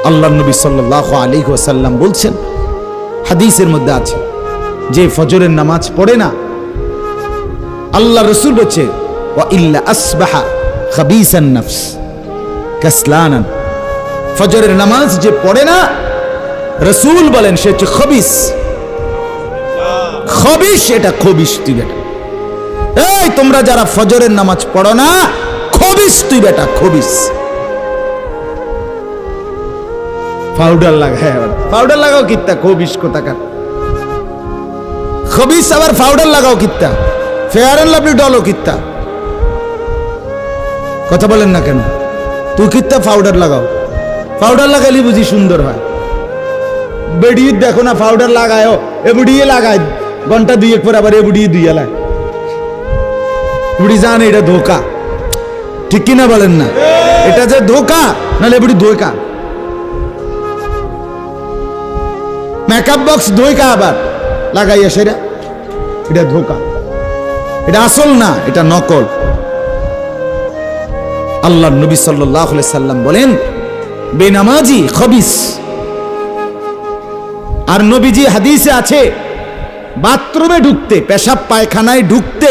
আল্লাহ নবী সাল্লাল্লাহু আলাইহি ওয়াসাল্লাম বলছেন, হাদিসের মধ্যে আছে, যে ফজরের নামাজ পড়ে না, আল্লাহ রাসূল বলছে ওয়া ইল্লা আসবাহা খাবিসান নফস কাসলানান, ফজরের নামাজ যে পড়ে না, রাসূল বলেন সে হচ্ছে খবিস। খবিস, এটা খবিস তুই বেটা। এই তোমরা যারা ফজরের নামাজ পড়ো না, খবিস তুই বেটা, খবিস। পাউডার লাগায়, পাউডার লাগাও কিত্তা, খবিস কোথাকার খবিস। আবার পাউডার লাগাও কিত্তা, ফেয়ার এন্ড লাভলি ডলও কিত্তা। কথা বলেন না কেন? তুই কিত্তা পাউডার লাগাও, পাউডার লাগাইলে বুঝি সুন্দর হয়। বেড়িয়ে দেখো না পাউডার লাগায়, এ বুড়িয়ে লাগায় ঘন্টা দুই এক পর আবার এ বুড়িয়ে দুই এলায়। বুড়ি জানে এটা ধোকা, ঠিক কিনা বলেন না? এটা যে ধোকা, নাহলে বুড়ি ধোকা। মেকআপ বক্স ধোকা আবার লাগাইয়া সেরা, এটা ধোকা, এটা আসল না, এটা নকল। আল্লাহ নবী সাল্লাল্লাহু আলাইহি সাল্লাম বলেন বেনামাজি খবিস। আর নবীজি হাদিসে আছে, বাথরুমে ঢুকতে, পেশাব পায়খানায় ঢুকতে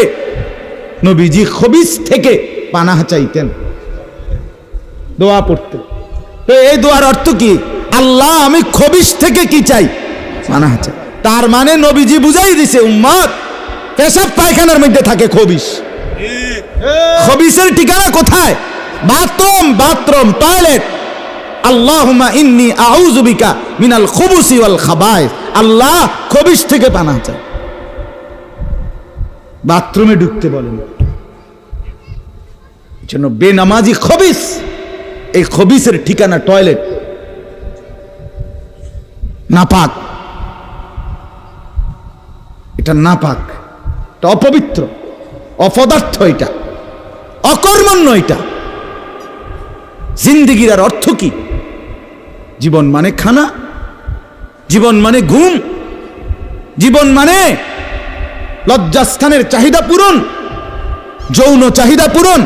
নবীজি খবিস থেকে পানাহ চাইতেন, দোয়া পড়তেন। তো এই দোয়ার অর্থ কি? আল্লাহ আমি খবিস থেকে কি চাই? পানাহ চাই। তার মানে নবীজি বুঝাই দিছে উম্মত, পেশাব পায়খানার মধ্যে থাকে খবিস। খবিসের ঠিকানা কোথায়? Bathroom, bathroom, toilet. আল্লাহুম্মা ইন্নী আউযু বিকা মিনাল খুবুসি ওয়াল খাবায়েস। আল্লাহ খবিস থেকে পানাহ চাই। বাথরুমে ঢুকতে বলেন, জন্য বেনামাজি খবিস। এই খবিসের ঠিকানা টয়লেট, নাপাক, এটা নাপাক, এটা অপবিত্র, অপদার্থ, এটা অকর্মণ্য। এটা জিন্দেগির আর অর্থ কি? জীবন মানে খানা, জীবন মানে ঘুম, জীবন মানে লজ্জাস্থানের চাহিদা পূরণ, যৌন চাহিদা পূরণ।